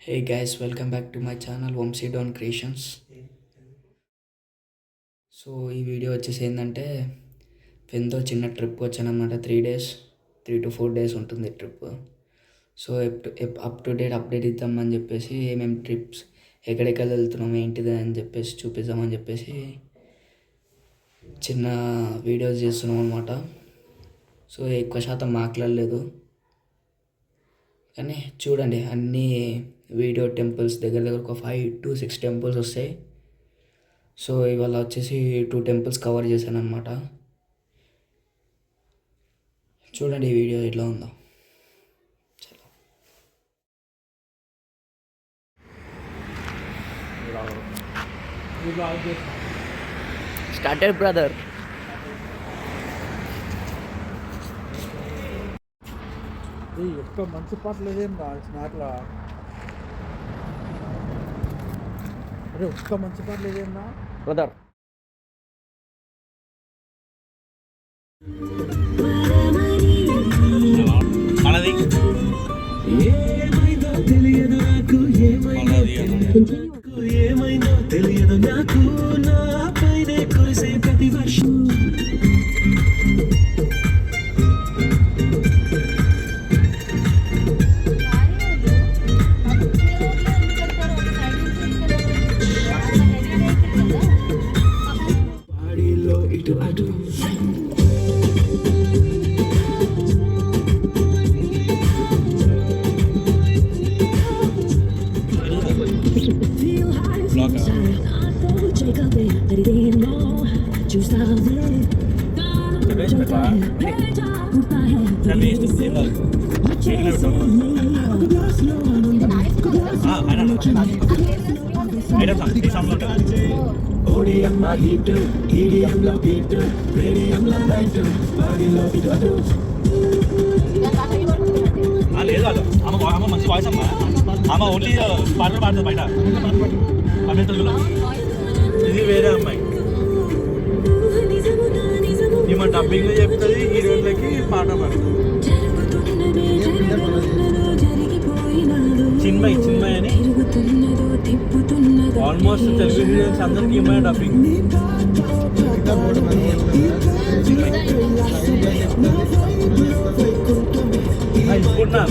Hey guys, welcome back to my channel Vamsi Don Creations. So ఈ video వచ్చేసి ఏంటంటే పెన్తో చిన్న ట్రిప్ వచ్చానమాట. 3 days 3 to 4 days ఉంటుంది trip. So up to date update ఇద్దామని చెప్పేసి ఏమేమి ట్రిప్స్ ఎక్కడెక్కడ వెళ్తున్నాం ఏంటిది అని చెప్పేసి చూపిద్దామని చెప్పేసి చిన్న వీడియోస్ చేస్తున్నాం అనమాట. సో ఎక్కువ శాతం మాట్లాడలేదు కానీ చూడండి అన్నీ వీడియో టెంపుల్స్ దగ్గర ఒక 5 to 6 టెంపుల్స్ వస్తాయి. సో ఇవాళ వచ్చేసి 2 టెంపుల్స్ కవర్ చేశాను అనమాట. చూడండి ఈ వీడియో ఎట్లా ఉందో. Started brother. ఒక్క మంచి పాటలు ఏదేం స్నాప్లా. అరే ఒక్క మంచి పాటలు ఏదేనా బ్రదర్. మనది ఏమైందో తెలియదు నాకు, ఏమైందో తెలియదు నాకు, నా పైనే కురిసే ప్రతి వర్షం. ఇటు అటు ఓడియమ్మ హీట్, ఈడియంలో బీట్, రేడియంలో లైట్, బాడీలో ఇటు అటు. లేదు అటు అమ్మ మంచి వాయిస్ అమ్మ. అమ్మ ఓన్లీ పాటలు పాడుతుంది బయట తమిళ తెలుగులో. ఇది వేరే అమ్మాయి, ఈమె డబ్బింగ్ చెప్తుంది, హీరోయిన్లకి పాట పాడుతుంది. చిన్మయ్ అని ఆల్మోస్ట్ తెలుగు హీరోయిన్స్ అందరికి ఈమె డబ్బింగ్. అనుకున్నా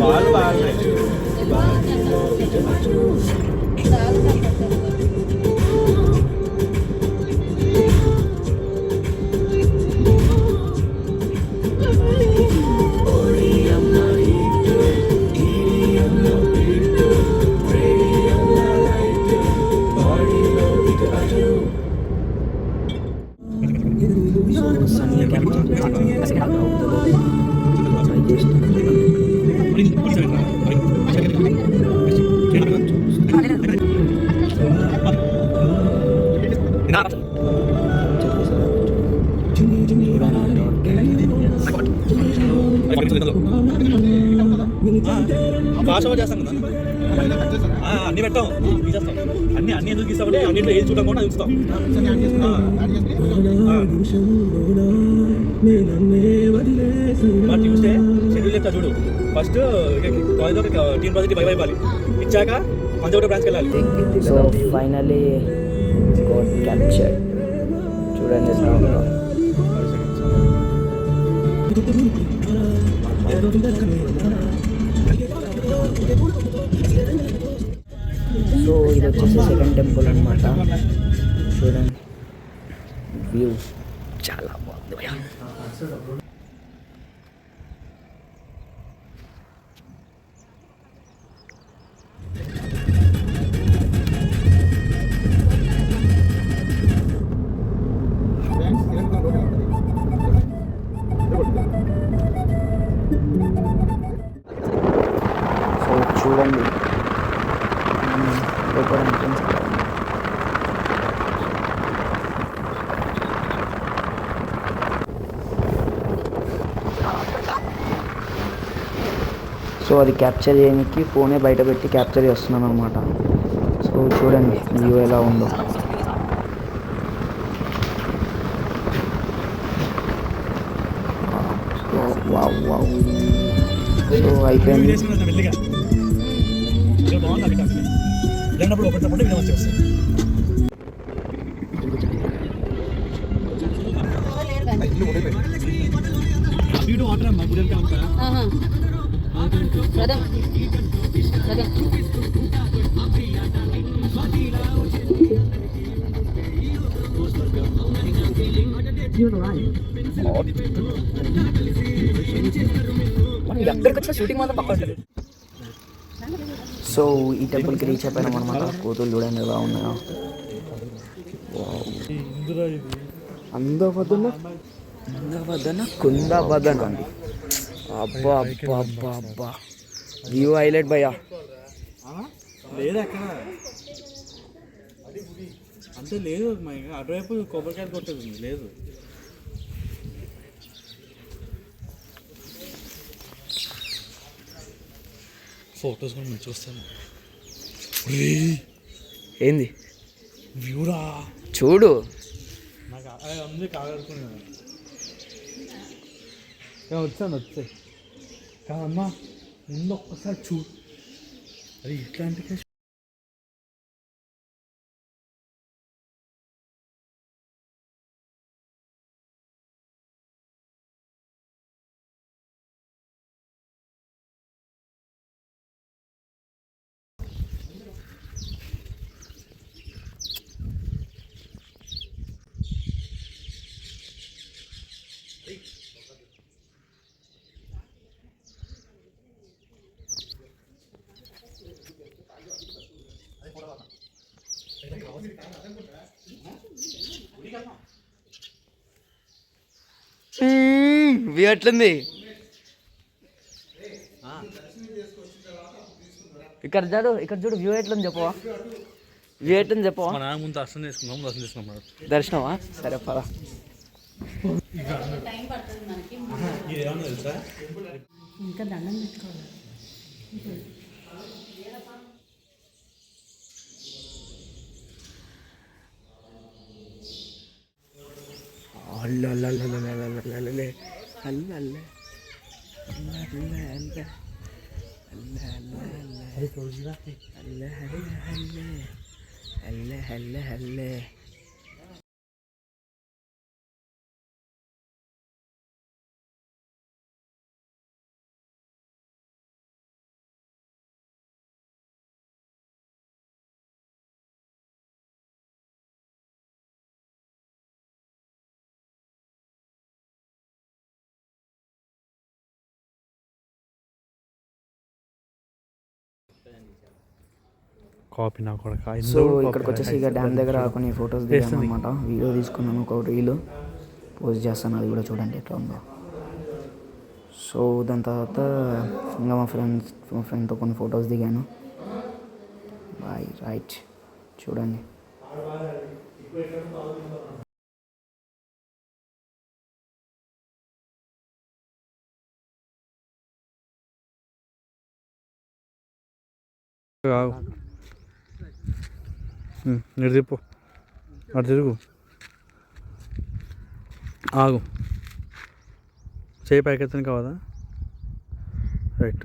వాళ్ళు బాగా భాష చేస్తాం కదా, అన్ని పెట్టాం తీసేస్తాం. అన్ని ఎందుకు తీస్తామంటే అన్నింటిలో ఏది చూడడం కూడా చూస్తాం. ట్యూస్డే షెడ్యూల్ చెప్తా చూడు. ఫస్ట్ టీమ్ పాజిటివ్ బై ఇవ్వాలి, ఇచ్చాక పంచగొట్ట బ్రాంచ్కి వెళ్ళాలి. So finally got captured. చూడండి ఎట్లా ఉందో. సో ఇది వచ్చేసి సెకండ్ టెంపుల్ అనమాట. చూడండి వ్యూ చాలా బాగుంది. సో చూడండి లోపల ఎంట్రన్స్. సో అది క్యాప్చర్ చేయడానికి ఫోనే బయట పెట్టి క్యాప్చర్ చేస్తున్నాను అనమాట. సో చూడండి వ్యూ ఎలా ఉందో. Wow wow. సో అయిపోయింది. మెల్లిగా ఇక్కడ బాగుంది అది కాదు వెళ్ళినప్పుడు ఒకటి తప్పకుండా ఇక్కడ వచ్చి వస్తుంది అటు వాటర్ అమ్మా గుడి అంతా ఎక్కడికి వచ్చిన షూటింగ్ మాత్రం పక్క ఉంటుంది. సో ఈ టెంపుల్కి రీచ్ అయిపోయినాం అనమాట. కోతులు చూడండి ఎలా ఉన్నాయో. అందవదన కుందవదన. అబ్బా అబ్బా అబ్బా అబ్బా వ్యూ హైలైట్ భయ్యా. లేదు అక్కడ అంతే లేదు అటువైపు కొబ్బరికాయలు కొట్టేది లేదు. ఫొటోస్ కూడా మంచిగా వస్తాను. ఏంది వ్యూరా చూడు. నాకు అందరూ కాగలుగుతున్నాను వచ్చాయి కాదమ్మా ముందు ఒక్కసారి చూడు. అది ఇట్లాంటి వ్యూ ఎట్లుంది ఇక్కడ చూడు. ఇక్కడ చూడు వ్యూ ఎట్లుంది చెప్పవా. వ్యూ ఎట్లుంది చెప్పవా. మా నాన్న ముందు దర్శనం చేసుకున్నాం. దర్శనమా సరే పదా. ఇదేమన్నా తెలుసా ఇంకా దండం పెట్టుకోవాలి. కాపీ నా కొడక. సో ఇక్కడికి వచ్చేసి ఇక డ్యామ్ దగ్గర కొన్ని ఫొటోస్ దిగాను అనమాట. వీడియో తీసుకున్నాను, ఒక రీల్ పోస్ట్ చేస్తాను, అది కూడా చూడండి ఎట్లా ఉందో. సో దాని తర్వాత ఇంకా మా ఫ్రెండ్తో కొన్ని ఫొటోస్ దిగాను. బాయ్ రైట్ చూడండి. నిర్దిప్పు అటు తిరుగు ఆగు చేయి పైకెత్తని కావదా. రైట్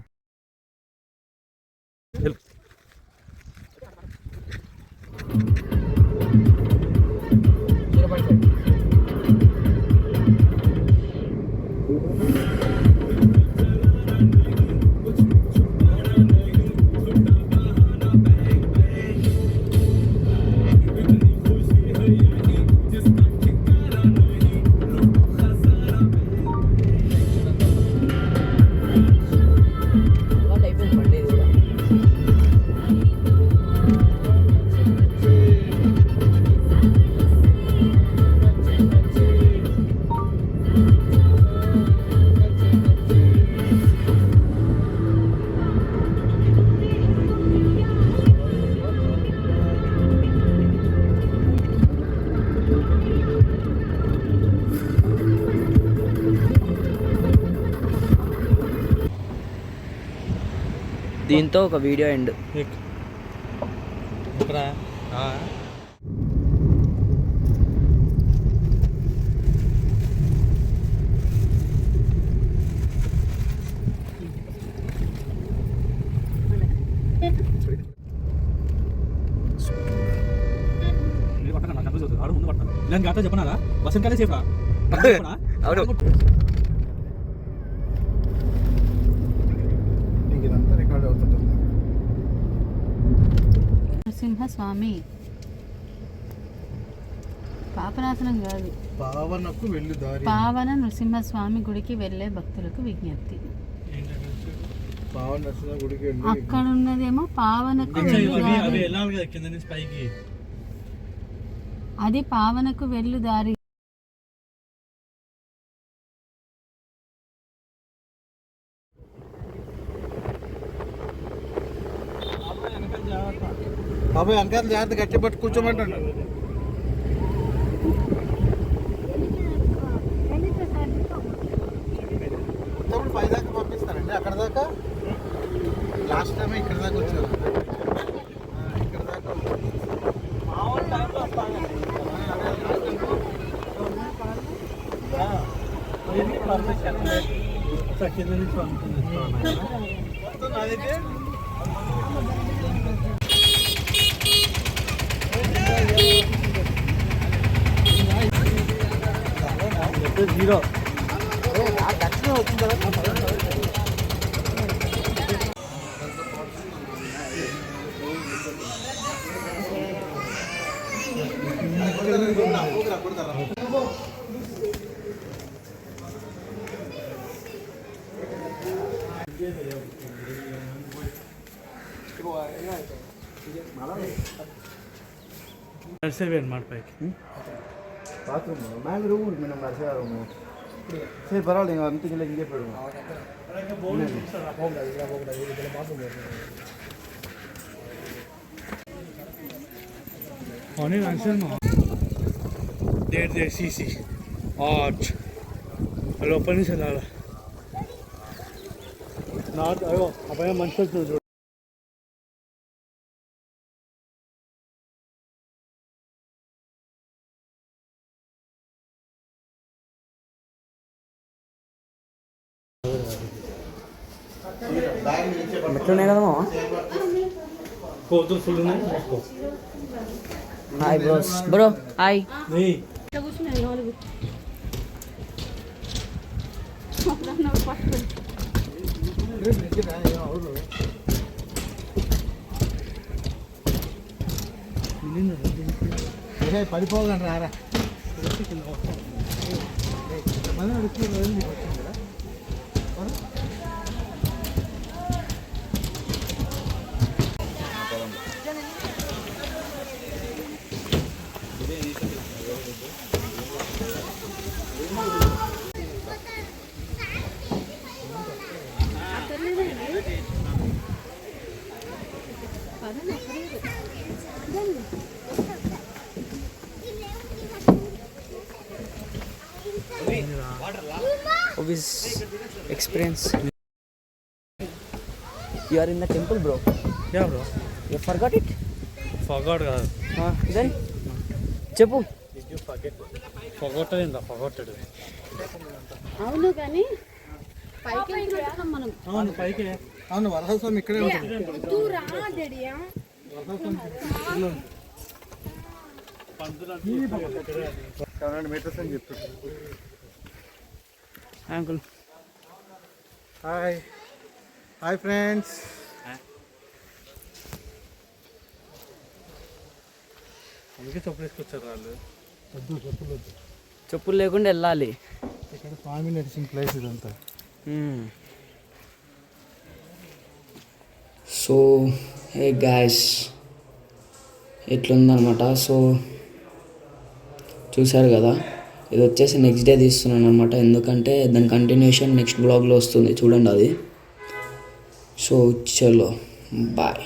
దీంతో ఒక వీడియో ఎండ్. దాని ఘాటా చెప్పనా వసంతకాలే సేఫా అవును. నీకు ఇదంతా రికార్డ్ అవుతుంటుంది. నరసింహస్వామి పాపనాశనం కాదు, పావనకు వెళ్ళు దారి. పావన నరసింహస్వామి గుడికి వెళ్ళే భక్తులకు విజ్ఞప్తి. పావన నరసింహ గుడికి వెళ్ళి అక్కడ ఉన్నదేమో పావనకు వెళ్ళు అవి దారి, అవి వెళ్ళాలి కదా కింద నుంచి పైకి. అది పావనకు వెళ్ళు దారి. బాబాయ్ వెనకాల జాగ్రత్త గట్టి పట్టు కూర్చోమంటాడు. మొత్తం 5 దాకా పంపిస్తారండి అక్కడ దాకా. లాస్ట్ టైం ఇక్కడ దాకా వచ్చారు. ఇక్కడ దాకా కింద నుంచి పంపుతుంది. జీరో దక్షిణ వచ్చిన తర్వాత నడిసేవేయండి మాట పైకి. பாத்ரூம் மேலே ரூம் இருக்கு நம்ம அரசா ரூம். சரி பரவாயில்ல நீங்கள் வந்துட்டீங்களா இங்கே போயிடுவோம். అవునే నడిచాను. దేర్ సీసీ ఆర్చ్ అలా ఓపెన్ చేసి వెళ్ళాలి. నాట్ అయ్యో అబ్బాయి మనుషులు చూడు. ఎట్లున్నాయి కదా మామ? కోతులు ఫుల్ ఉన్నాయి. Hi bros. Bro hi. పడిపోగండి రారా. Obvious experience. You are in the temple, bro. Yeah bro. You forgot it? Forgot కాదు. Then చెప్పు. ఫర్గాట్ అయిందా? ఫర్గాటెడ్. అవును కానీ పైకి వెళ్తున్నాం మనం. అవును పైకి. అవును వరహస్వామి ఇక్కడే ఉంటుంది. మీటర్స్ అని చెప్తాడు. Uncle hi hi friends. అందుకే చెప్పులు వేసుకొచ్చారు వాళ్ళు. వద్దు చెప్పులు వద్దు. చెప్పులు లేకుండా వెళ్ళాలి. ఇక్కడ స్వామి నడిచిన ప్లేస్ ఇదంతా. సో హే గాయస్, ఎట్లుందనమాట. సో చూసారు కదా, ఇది వచ్చేసి నెక్స్ట్ డే తీస్తున్నాను అనమాట. ఎందుకంటే దాని కంటిన్యూషన్ నెక్స్ట్ బ్లాగ్లో వస్తుంది, చూడండి అది. సో చలో బాయ్.